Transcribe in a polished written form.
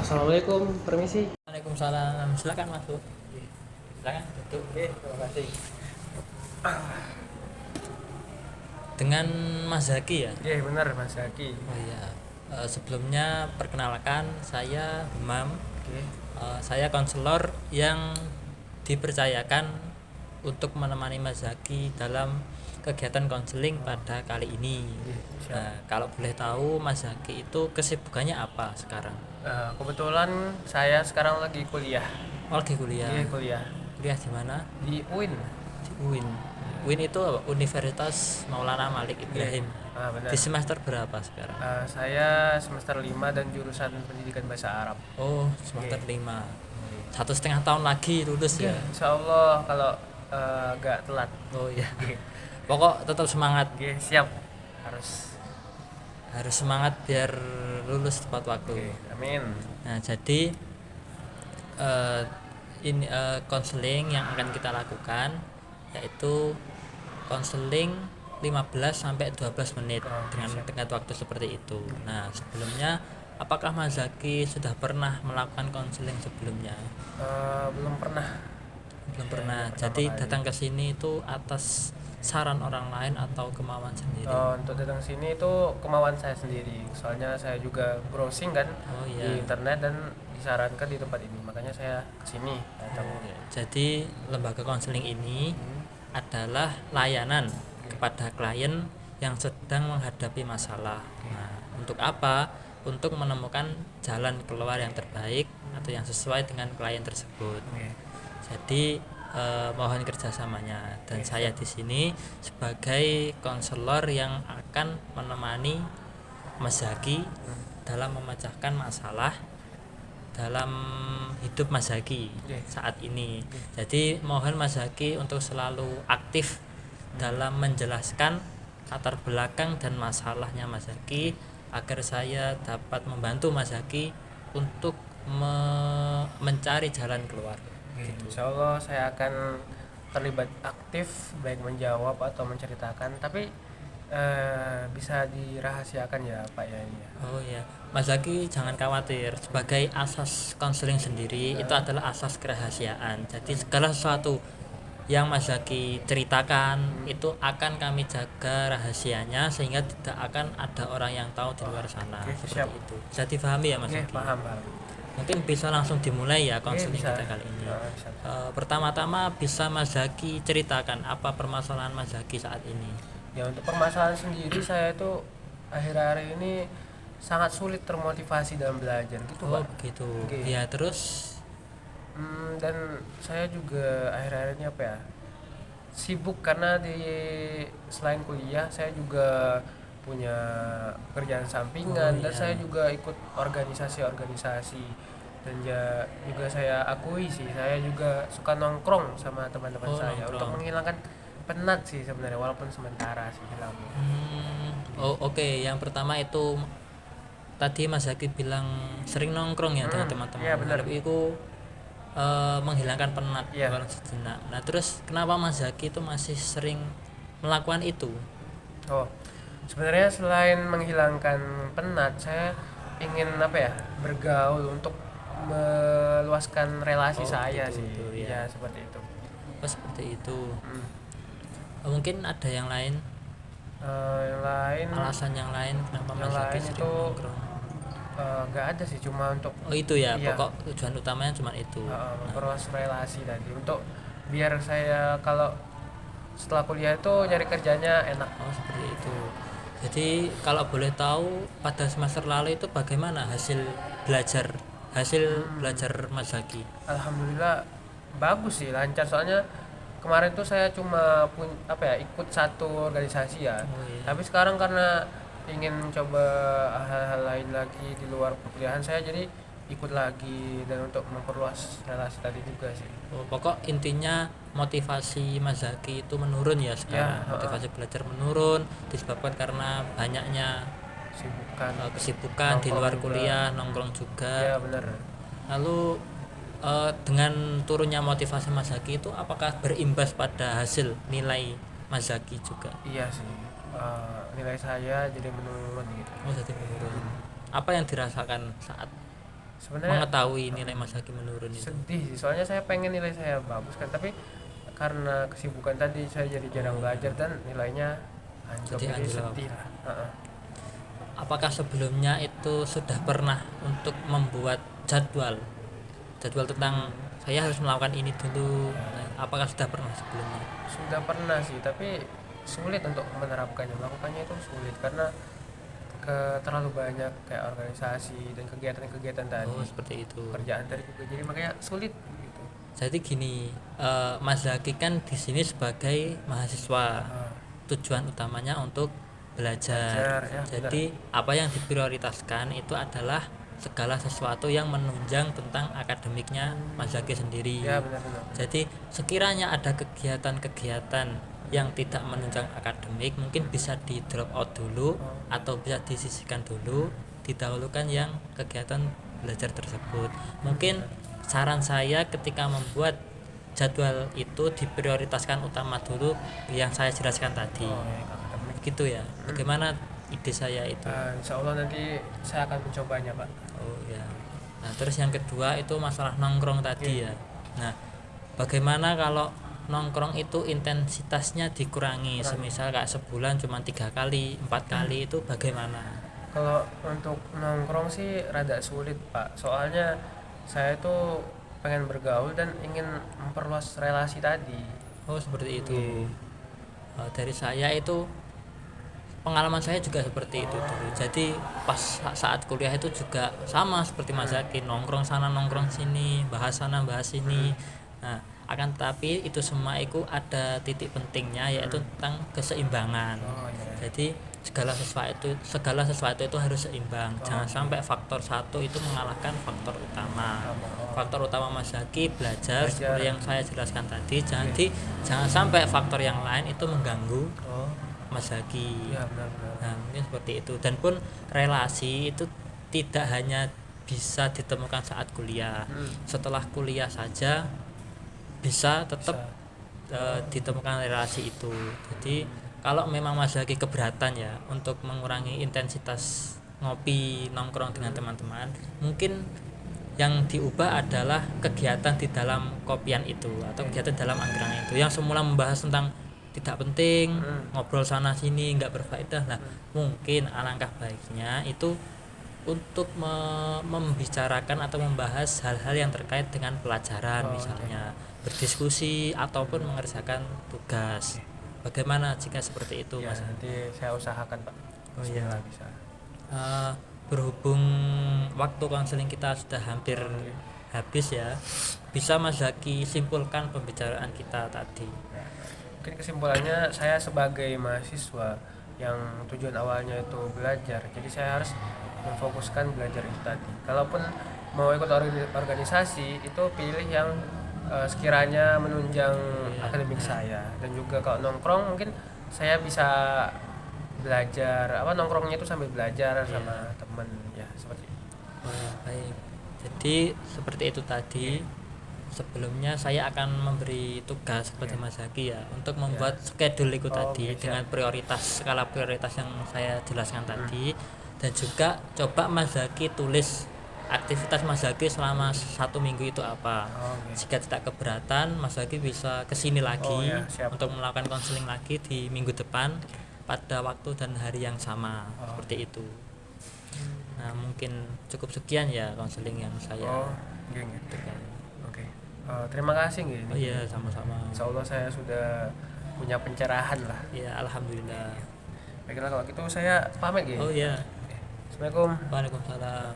Assalamualaikum, permisi. Waalaikumsalam. Silakan masuk. Silakan duduk. Oke, terima kasih. Dengan Mas Zaki ya. Iya benar Mas Zaki. Oh iya. Sebelumnya perkenalkan saya Humam. Oke. Saya konselor yang dipercayakan untuk menemani Mas Zaki dalam kegiatan konseling pada kali ini. Siap. Nah, kalau boleh tahu Mas Zaki itu kesibukannya apa sekarang? Kebetulan saya sekarang lagi kuliah. Oh, lagi kuliah. Iya kuliah Kuliah di mana? di UIN. Di UIN. UIN itu apa? Universitas Maulana Malik Ibrahim. Benar. Di semester berapa sekarang? Saya semester 5 dan jurusan pendidikan bahasa Arab. Oh, semester 5. 1,5 tahun lagi lulus ya. Insya Allah kalau agak telat. Oh iya. Oke. Pokok tetap semangat. Oke, siap. Harus. Harus semangat biar lulus tepat waktu. Oke, amin. Nah, jadi ini konseling yang akan kita lakukan yaitu konseling 15 sampai 12 menit dengan tenggat waktu seperti itu. Nah, sebelumnya apakah Mas Zaki sudah pernah melakukan konseling sebelumnya? Belum pernah. Belum pernah. pertama Jadi kali. datang ke sini itu atas saran orang lain atau kemauan sendiri? Untuk datang sini itu kemauan saya sendiri. Soalnya saya juga browsing kan Oh di iya. internet dan disarankan di tempat ini. Makanya saya kesini datang. Jadi lembaga konseling ini adalah layanan kepada klien yang sedang menghadapi masalah. Nah, untuk apa? Untuk menemukan jalan keluar yang terbaik atau yang sesuai dengan klien tersebut. Oke. Jadi mohon kerjasamanya dan saya di sini sebagai konselor yang akan menemani Mas Zaki dalam memecahkan masalah dalam hidup Mas Zaki saat ini. Jadi mohon Mas Zaki untuk selalu aktif dalam menjelaskan latar belakang dan masalahnya Mas Zaki agar saya dapat membantu Mas Zaki untuk mencari jalan keluar. Insya Allah saya akan terlibat aktif baik menjawab atau menceritakan. Tapi bisa dirahasiakan ya Pak ya ini ya. Oh iya, Mas Zaki jangan khawatir. Sebagai asas konseling sendiri itu adalah asas kerahasiaan. Jadi segala sesuatu yang Mas Zaki ceritakan itu akan kami jaga rahasianya sehingga tidak akan ada orang yang tahu di luar sana. Oke, Seperti siap. itu. Bisa dipahami ya Mas Oke, Zaki? paham. Mungkin bisa langsung dimulai ya konseling bisa. kita kali ini. Bisa. Pertama-tama bisa Mas Zaki ceritakan apa permasalahan Mas Zaki saat ini. Ya untuk permasalahan sendiri saya itu akhir-akhir ini sangat sulit termotivasi dalam belajar gitu Oh Pak. begitu. Oke. Ya terus Dan saya juga akhir-akhir ini apa ya, sibuk karena selain kuliah saya juga punya pekerjaan sampingan. Dan iya. saya juga ikut organisasi-organisasi. Dan ya juga saya akui sih saya juga suka nongkrong sama teman-teman saya Nongkrong. untuk menghilangkan penat sih sebenarnya, walaupun sementara sih hilangnya. Oke. Yang pertama itu tadi Mas Zaki bilang sering nongkrong ya dengan teman-teman. Iya, benar. Tapi itu menghilangkan penat Iya. walau sejenak. Nah terus kenapa Mas Zaki itu masih sering melakukan itu? Sebenarnya selain menghilangkan penat, saya ingin apa ya, bergaul untuk meluaskan relasi saya begitu, sih. ya. Ya seperti itu. Oh seperti itu. Mungkin ada yang lain, Yang lain, alasan yang lain kenapa Yang Mas Zaki lain sering itu nongkrong? nggak ada sih, cuma untuk Oh itu ya, iya. pokok tujuan utamanya cuma itu. memperluas relasi tadi, untuk biar saya kalau setelah kuliah itu nyari kerjanya enak. Oh seperti itu. Jadi kalau boleh tahu pada semester lalu itu bagaimana hasil belajar Mas Zaki? Alhamdulillah bagus sih, lancar. Soalnya kemarin tuh saya cuma ikut satu organisasi ya. Oh, iya. Tapi sekarang karena ingin coba hal-hal lain lagi di luar perkuliahan saya, jadi ikut lagi dan untuk memperluas relasi tadi juga sih. Oh, pokok intinya motivasi Mas Zaki itu menurun ya sekarang. Ya, Motivasi belajar menurun disebabkan karena banyaknya kesibukan di Nongkrong luar juga. kuliah, nongkrong juga. Ya benar. Lalu dengan turunnya motivasi Mas Zaki itu apakah berimbas pada hasil nilai Mas Zaki juga? Iya sih. Nilai saya jadi menurun gitu. Oh jadi menurun. Apa yang dirasakan saat sebenarnya mengetahui nilai Mas Zaki menurun itu? sedih sih, soalnya saya pengen nilai saya bagus kan, tapi karena kesibukan tadi saya jadi jarang belajar dan nilainya anjlok, Jadi jadi anjlok. sedih lah. Heeh. Apakah sebelumnya itu sudah pernah untuk membuat jadwal tentang saya harus melakukan ini dulu? Nah, apakah sudah pernah sebelumnya? Sudah pernah sih, tapi sulit untuk menerapkannya, melakukannya itu sulit karena terlalu banyak kayak organisasi dan kegiatan-kegiatan Oh, tadi, seperti itu. kerjaan tadi juga, jadi makanya sulit gitu. Jadi gini, Mas Zaki kan di sini sebagai mahasiswa, Ah, tujuan utamanya untuk belajar. belajar ya, Jadi apa yang diprioritaskan itu adalah segala sesuatu yang menunjang tentang akademiknya Mas Zaki sendiri. ya benar-benar. Jadi sekiranya ada kegiatan-kegiatan yang tidak menunjang akademik, mungkin bisa di drop out dulu atau bisa disisihkan dulu, didahulukan yang kegiatan belajar tersebut. Mungkin saran saya ketika membuat jadwal itu diprioritaskan utama dulu yang saya jelaskan tadi. Oh ya, akademik. Gitu ya. Bagaimana ide saya itu? Insya Allah nanti saya akan mencobanya, Pak. Oh ya. Nah, terus yang kedua itu masalah nongkrong tadi ya. Nah, bagaimana kalau nongkrong itu intensitasnya dikurangi, semisal kayak sebulan cuma 3 kali, 4 kali, itu bagaimana? Kalau untuk nongkrong sih rada sulit, Pak. Soalnya saya itu pengen bergaul dan ingin memperluas relasi tadi. Oh, seperti itu. Iya. Dari saya itu pengalaman saya juga seperti itu dulu. Jadi pas saat kuliah itu juga sama seperti Mas Zaki, nongkrong sana nongkrong sini, bahas sana bahas sini. Nah, akan tetapi itu semua itu ada titik pentingnya, yaitu tentang keseimbangan. Oh iya. Jadi segala sesuatu itu harus seimbang. Jangan sampai faktor satu itu mengalahkan faktor utama. Faktor utama Mas Zaki belajar seperti yang saya jelaskan tadi. Jangan sampai faktor yang lain itu mengganggu Oh Mas Zaki. iya, benar-benar. Nah, mungkin seperti itu. Dan pun relasi itu tidak hanya bisa ditemukan saat kuliah. Setelah kuliah saja bisa tetap ditemukan relasi itu. Jadi kalau memang Mas Zaki keberatan ya untuk mengurangi intensitas ngopi nongkrong dengan teman-teman, mungkin yang diubah adalah kegiatan di dalam kopian itu atau kegiatan dalam angkringan itu yang semula membahas tentang tidak penting, ngobrol sana sini nggak berfaedah. Nah, mungkin alangkah baiknya itu untuk membicarakan atau membahas hal-hal yang terkait dengan pelajaran, misalnya berdiskusi ataupun mengerjakan tugas. Bagaimana jika seperti itu, Ya, Mas? nanti saya usahakan, Pak. Oh iya. Bismillah, bisa. Berhubung waktu konseling kita sudah hampir habis ya, bisa Mas Zaki simpulkan pembicaraan kita tadi? Mungkin kesimpulannya, saya sebagai mahasiswa yang tujuan awalnya itu belajar, jadi saya harus memfokuskan belajar itu tadi. Kalaupun mau ikut organisasi, itu pilih yang sekiranya menunjang akademik saya. Dan juga kalau nongkrong, mungkin saya bisa belajar nongkrongnya itu sambil belajar sama temen ya, seperti itu. Baik. Jadi seperti itu tadi. Sebelumnya saya akan memberi tugas kepada Mas Zaki ya untuk membuat schedule itu tadi dengan skala prioritas yang saya jelaskan tadi, dan juga coba Mas Zaki tulis aktivitas Mas Zaki selama 1 minggu itu apa. Jika tidak keberatan, Mas Zaki bisa kesini lagi untuk melakukan konseling lagi di minggu depan pada waktu dan hari yang sama, seperti itu. Nah, mungkin cukup sekian ya konseling yang saya berikan. Oke. Terima kasih nggih. Oh iya, sama-sama. Insya Allah saya sudah punya pencerahan lah. Ya, alhamdulillah. Baiklah kalau gitu saya pamit ya. Oh iya. Assalamualaikum. Waalaikumsalam.